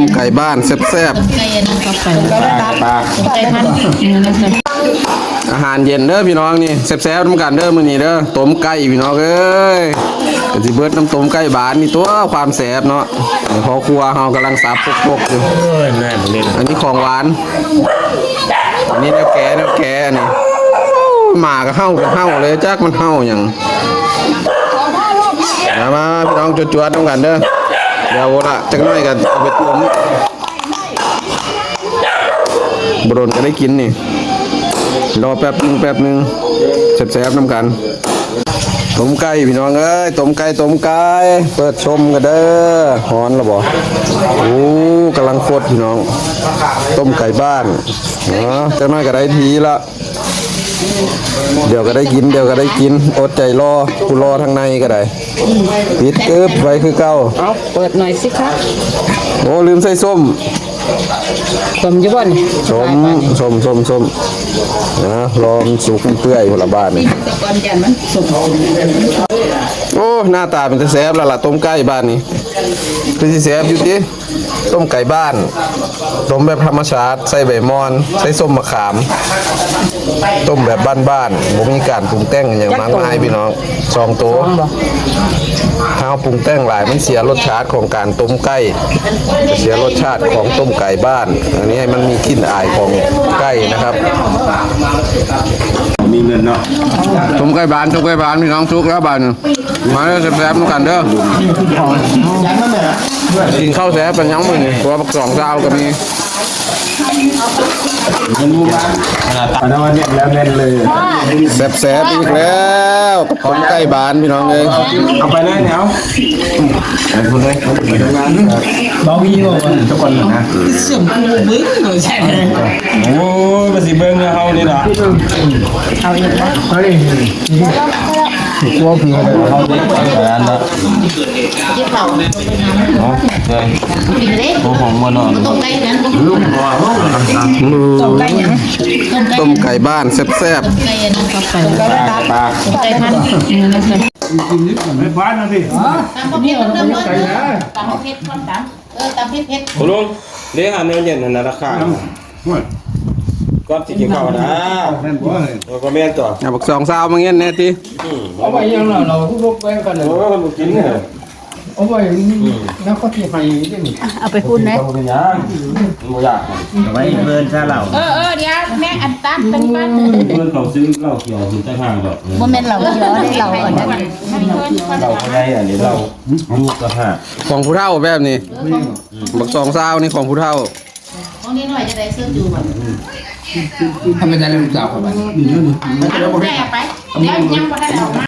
มไก่บ้านแซ่บไก่นั่นก็ไปปลา ไก่พันๆอาหารเย็นเด้อพี่น้องนี่แซ่บๆน้ำกันเด้อมื้อนี้เด้อต้มไก่พี่น้องเอ้ยก็สิเบิดน้ำต้มไก่บ้านนี่ตัวความแซ่บเนาะพอครัวเฮากำลังสับปกๆอยู่ง่ายหมดเลยอันนี้ของหวานอันนี้แนวแก่นี่หมาก็เห่าเลยจักมันเห่าอย่างมาพี่น้องจวดๆต้องกันเด้อเดี๋ยวละจักหน่อยกันเอาไปต้มบรนก็ได้กินนี่รอแป๊บนึงแซ่บๆน้ำกันต้มไก่พี่น้องเอ้ยต้มไก่เปิดชมกันเด้อหอนแล้วบ่โอ้กำลังโคตรพี่น้องต้มไก่บ้านจักหน่อยก็ได้ทีละเดี๋ยวก็ได้กินอดใจรอกูรอทางในก็ได้ปิดเกิบไว้คือเก่าเอาเปิดหน่อยสิครับโอ้ลืมใส่ส้มอยู่บ่นี่ส้มนะรอมสุกเปื่อยคนละบ้านนี่ก่อนยันมันสุกโอ้หน้าตาเป็นแซ่บแล้วล่ะต้มไก่บ้านนี่คือสิแซ่บอยู่ดิต้มไก่บ้านต้มแบบธรรมชาติใส่ใบมอนใส่ส้มมะขามต้มแบบบ้านๆบ่มีการปรุงแต่งอย่างมากมายพี่น้อง2ตัวถ้าเอาปรุงแต่งหลายมันเสียรสชาติของการต้มไก่เสียรสชาติของต้มไก่บ้านอันนี้ให้มันมีกลิ่นอายของไก่นะครับมีเงินเนาะต้มไก่บ้านพี่น้องทุกแล้วบ้านมาเด้อแซ่บๆกันเด้อกินข้าวแซ่บเป็นยังมื้อนี่ตัวบักสองซาวก็มีมันรู้บ้างขนาดตาน้ำมันเนี่ยแล้วเล่นเลยแซ่บอีกแล้วต้มไก่บ้านพี่น้องเอ้ยเอาไปเลยเนี่ยเอาคุณเลยไปทำงานเบายี่ห้อทุกคนนะเสื่อมกูบึ้งเลยใช่ไหมโอ้ยมาสิเบิ้งเขานี่นะเอาอีกแล้วตัวผีอะไรเขาเด็กอะไรนั่นละที่เขาใช่ตัวของมันอ่ะต้มไก่นั้นต้มไก่บ้านแซ่บไก่นั่นก็ไปปลาไก่พันไม่บ้านนะพี่ตามเผ็ดตามเผ็ดความดังตามเผ็ดคุณลุงเลี้ยงอาหารเย็นนะราคาก็ที่กินข้าวนะก็แม่นตัวบักสองซาวมาเงี้ยแน่ทีเอาไปยังเราทุกโลกแบ่งกันเลยโอ้ยมันกินเนี่ยเอาไปแล้วก็ที่ไฟนี่เอาไปพูดนะมันยากมันยากเอาไว้เพิ่นซะเราเดี๋ยวแม่อันตันเป็นบ้านเพื่อนเขาซื้อเหล้าเขียวถึงจะห่างแบบโมเมนต์เราเยอะได้เราอ่อนนะเราก็ได้อันนี้เราลูกก็ห่าของผู้เฒ่าแบบนี้บักสองซาวนี่ของผู้เฒ่าของนี้หน่อยจะได้เสื้อจูบทำไม่ได้เลยลูกสาวคนนั้นแม่ไปเดี๋ยวยังพอได้ออกมา